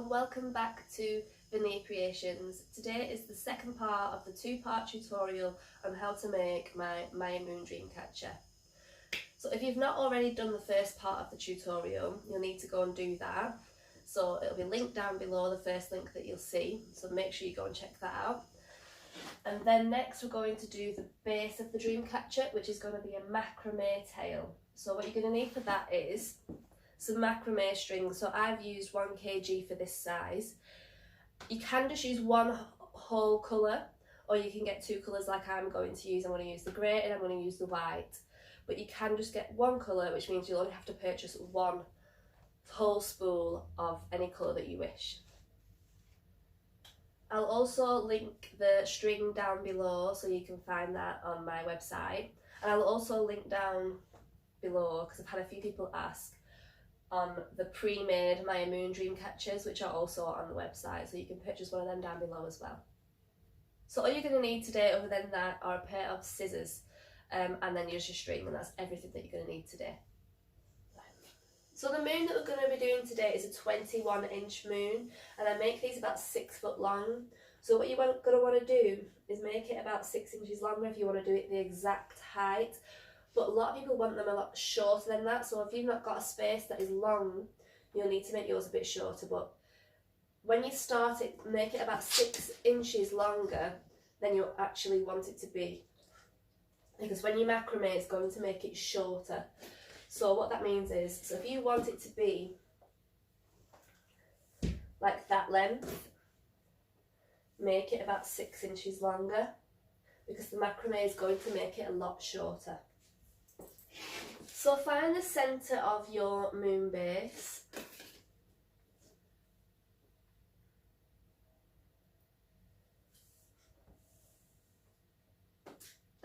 Welcome back to Vanircreations. Today is the second part of the two-part tutorial on how to make my Maia Moon Dreamcatcher. So if you've not already done the first part of the tutorial, you'll need to go and do that. So it'll be linked down below, the first link that you'll see, so make sure you go and check that out. And then next we're going to do the base of the Dreamcatcher, which is going to be a macrame tail. So what you're going to need for that is some macrame string. So I've used 1 kg for this size. You can just use one whole colour, or you can get 2 colours like I'm going to use. I'm going to use the grey and I'm going to use the white. But you can just get one colour, which means you'll only have to purchase one whole spool of any colour that you wish. I'll also link the string down below so you can find that on my website. And I'll also link down below, because I've had a few people ask, on the pre-made Maia Moon Dreamcatchers, which are also on the website, so you can purchase one of them down below as well. So all you're going to need today other than that are a pair of scissors and then use your string, and that's everything that you're going to need today. So the moon that we're going to be doing today is a 21-inch moon, and I make these about 6 foot long. So what you're going to want to do is make it about 6 inches longer if you want to do it the exact height. But a lot of people want them a lot shorter than that, so if you've not got a space that is long, you'll need to make yours a bit shorter. But when you start it, make it about 6 inches longer than you actually want it to be. Because when you macrame, it's going to make it shorter. So what that means is, so if you want it to be like that length, make it about 6 inches longer, because the macrame is going to make it a lot shorter. So find the centre of your moon base,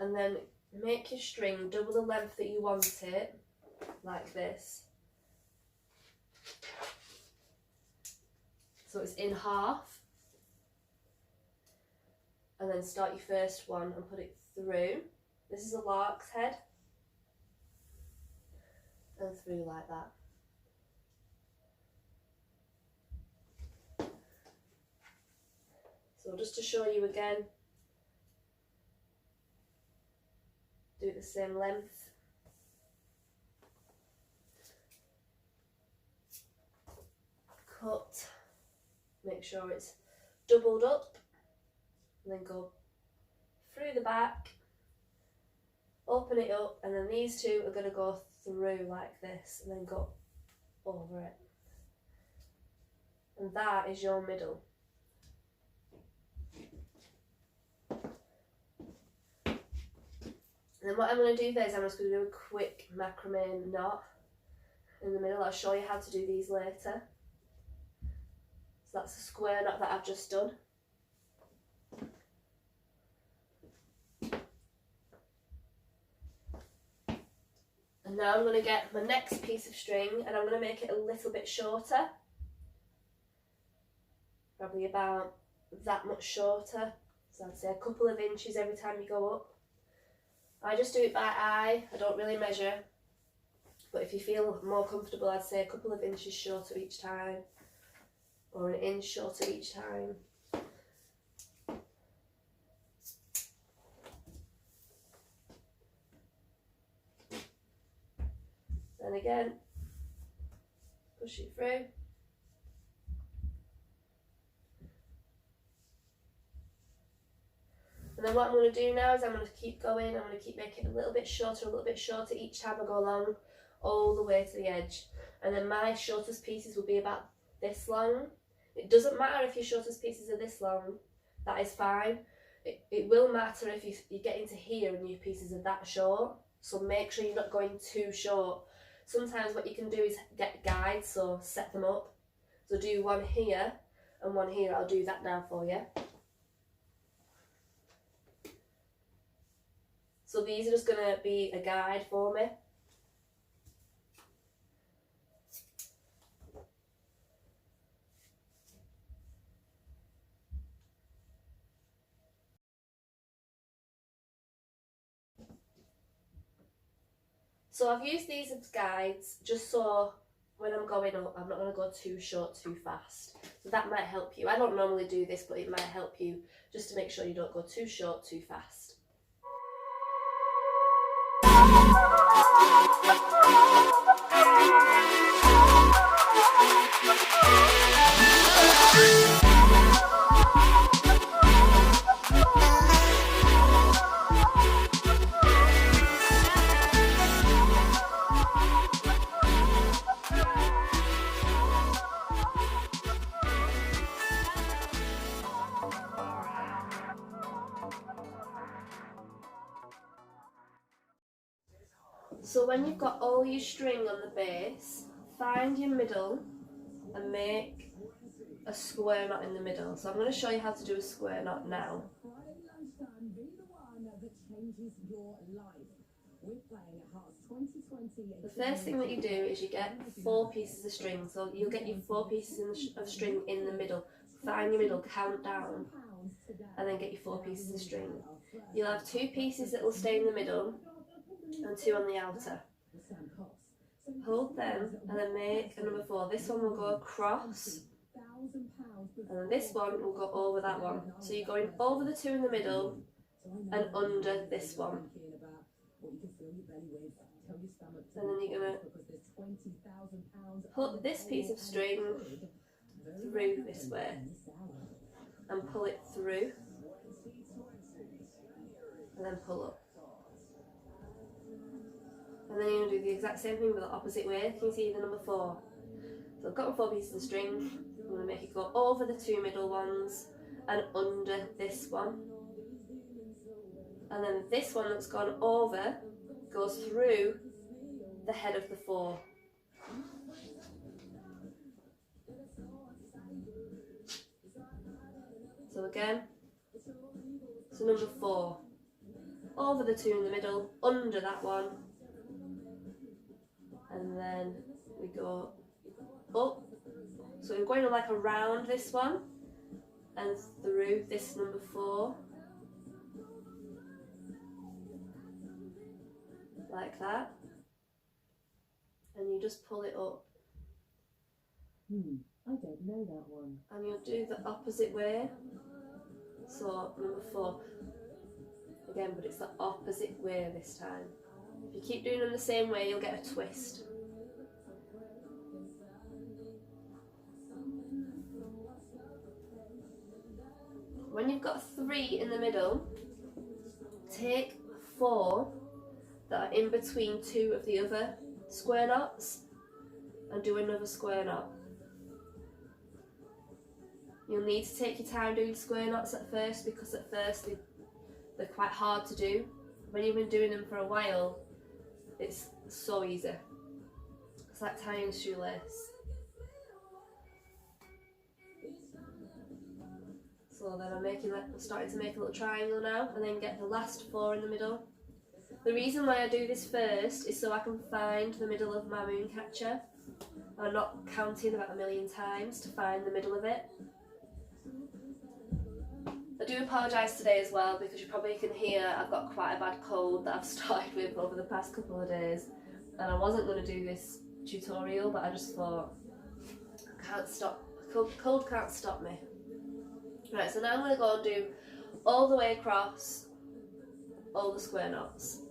and then make your string double the length that you want it, like this. So it's in half, and then start your first one and put it through. This is a lark's head. And through like that. So just to show you again, do the same length. Cut, make sure it's doubled up, and then go through the back, open it up, and then these two are going to go through like this and then go over it, and that is your middle. And then what I'm going to do there is I'm just going to do a quick macrame knot in the middle. I'll show you how to do these later. So that's a square knot that I've just done. And now I'm going to get my next piece of string and I'm going to make it a little bit shorter. Probably about that much shorter. So I'd say a couple of inches every time you go up. I just do it by eye, I don't really measure. But if you feel more comfortable, I'd say a couple of inches shorter each time. Or an inch shorter each time. And again, push it through. And then what I'm going to do now is I'm going to keep going, I'm going to keep making it a little bit shorter each time I go along, all the way to the edge. And then my shortest pieces will be about this long. It doesn't matter if your shortest pieces are this long, that is fine. It will matter if you get into here and your pieces are that short, so make sure you're not going too short. Sometimes what you can do is get guides, so set them up. So do one here and one here. I'll do that now for you. So these are just going to be a guide for me. So I've used these as guides just so when I'm going up, I'm not going to go too short too fast. So that might help you. I don't normally do this, but it might help you just to make sure you don't go too short too fast. So when you've got all your string on the base, find your middle and make a square knot in the middle. So I'm going to show you how to do a square knot now. The first thing that you do is you get 4 pieces of string. So you'll get your 4 pieces of string in the middle. Find your middle, count down, and then get your 4 pieces of string. You'll have 2 pieces that will stay in the middle and 2 on the outer. Hold them and then make a number 4. This one will go across and then this one will go over that one. So you're going over the 2 in the middle and under this one. And then you're going to put this piece of string through this way and pull it through and then pull up. And then you're going to do the exact same thing but the opposite way. Can you see the number 4? So I've got my 4 pieces of string. I'm going to make it go over the 2 middle ones and under this one. And then this one that's gone over goes through the head of the 4. So again, so number 4, over the 2 in the middle, under that one, and then we go up. So we're going like around this one and through this number 4, like that, and you just pull it up. I don't know that one. And you'll do the opposite way. So number 4 again, but it's the opposite way this time. If you keep doing them the same way, you'll get a twist. When you've got 3 in the middle, take 4 that are in between 2 of the other square knots and do another square knot. You'll need to take your time doing square knots at first because at first they're quite hard to do. When you've been doing them for a while, it's so easy. It's like tying a shoelace. So then I'm starting to make a little triangle now and then get the last 4 in the middle. The reason why I do this first is so I can find the middle of my mooncatcher. I'm not counting about 1,000,000 times to find the middle of it. I do apologise today as well because you probably can hear I've got quite a bad cold that I've started with over the past couple of days, and I wasn't going to do this tutorial but I just thought can't stop, cold can't stop me. Right, so now I'm going to go and do all the way across all the square knots.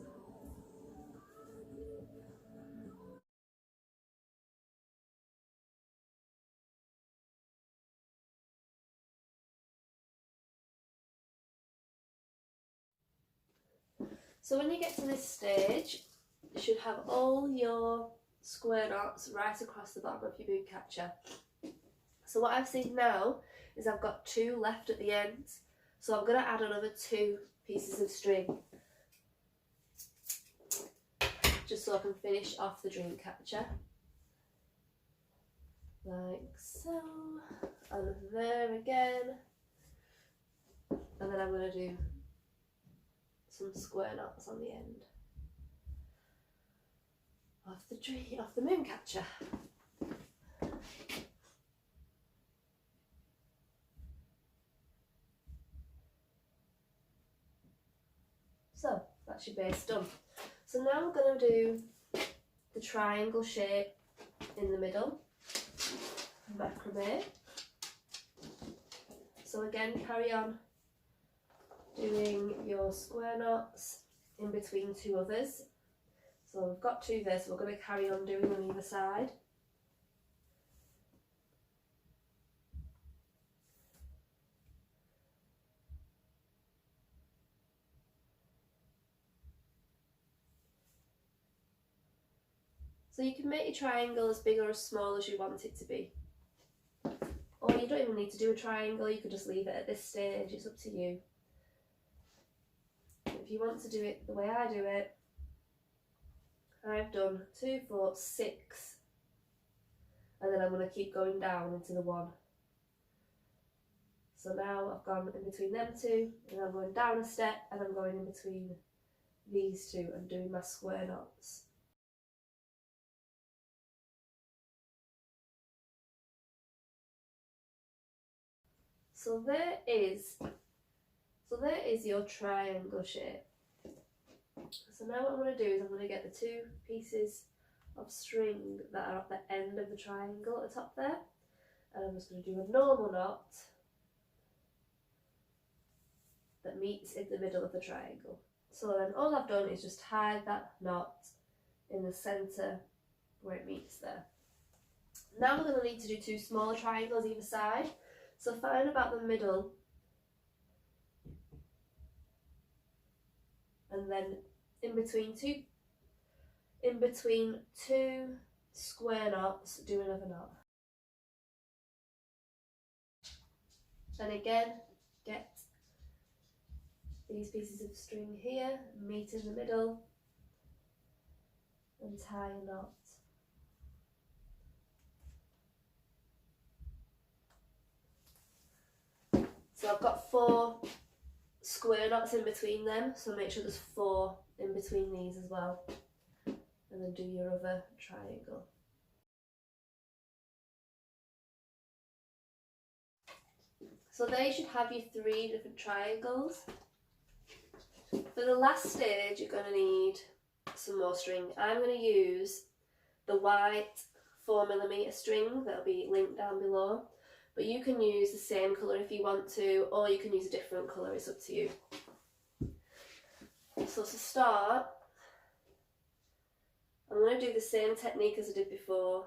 So when you get to this stage, you should have all your square knots right across the bottom of your mooncatcher. So what I've seen now is I've got 2 left at the end, so I'm going to add another 2 pieces of string just so I can finish off the Dreamcatcher, like so, and there again, and then I'm going to do some square knots on the end of the Mooncatcher. So that's your base done. So now we're going to do the triangle shape in the middle, macrame. So again, carry on doing your square knots in between two others. So we've got two there, so we're going to carry on doing on either side. So you can make your triangle as big or as small as you want it to be. Or you don't even need to do a triangle, you could just leave it at this stage, it's up to you. If you want to do it the way I do it, I've done 2, 4, 6, and then I'm going to keep going down into the 1. So now I've gone in between them two, and I'm going down a step, and I'm going in between these two and doing my square knots. So there is your triangle shape. So now what I'm going to do is I'm going to get the 2 pieces of string that are at the end of the triangle at the top there, and I'm just going to do a normal knot that meets in the middle of the triangle. So then all I've done is just tie that knot in the centre where it meets there. Now we're going to need to do 2 smaller triangles either side. So find about the middle, and then in between two square knots, do another knot. And again, get these pieces of string here, meet in the middle, and tie a knot. So I've got 4 square knots in between them, so make sure there's 4 in between these as well, and then do your other triangle. So there you should have your 3 different triangles. For the last stage you're going to need some more string. I'm going to use the white 4mm string that'll be linked down below. But you can use the same colour if you want to, or you can use a different colour, it's up to you. So to start, I'm going to do the same technique as I did before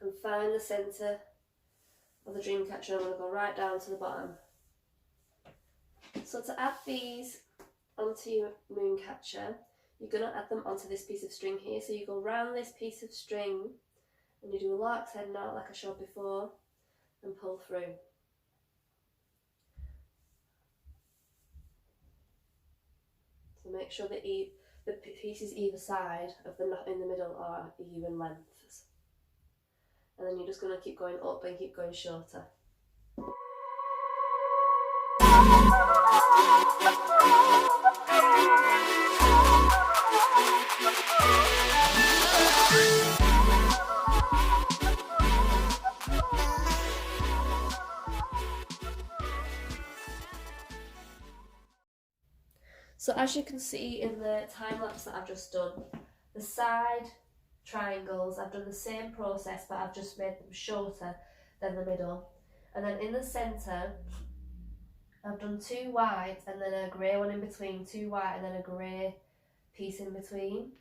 and find the centre of the Dreamcatcher. I'm going to go right down to the bottom. So to add these onto your Mooncatcher, you're going to add them onto this piece of string here. So you go round this piece of string and you do a lark's head knot like I showed before and pull through. So make sure that the pieces either side of the knot in the middle are even lengths. And then you're just going to keep going up and keep going shorter. So as you can see in the time lapse that I've just done, the side triangles, I've done the same process but I've just made them shorter than the middle. And then in the centre, I've done 2 white and then a grey one in between, 2 white and then a grey piece in between.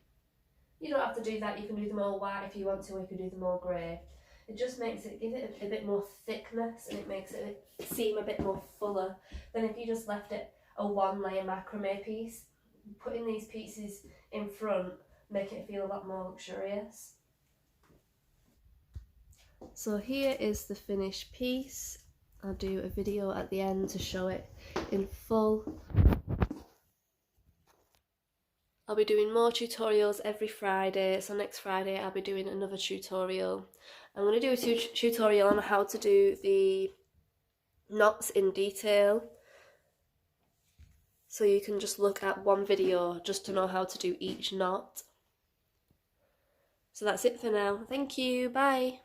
You don't have to do that, you can do them all white if you want to, or you can do them all grey. It just makes it, give it a bit more thickness, and it makes it seem a bit more fuller than if you just left it a 1-layer macrame piece. Putting these pieces in front make it feel a lot more luxurious. So here is the finished piece. I'll do a video at the end to show it in full. I'll be doing more tutorials every Friday, so next Friday I'll be doing another tutorial. I'm going to do a tutorial on how to do the knots in detail. so you can just look at one video just to know how to do each knot. So that's it for now. Thank you, bye!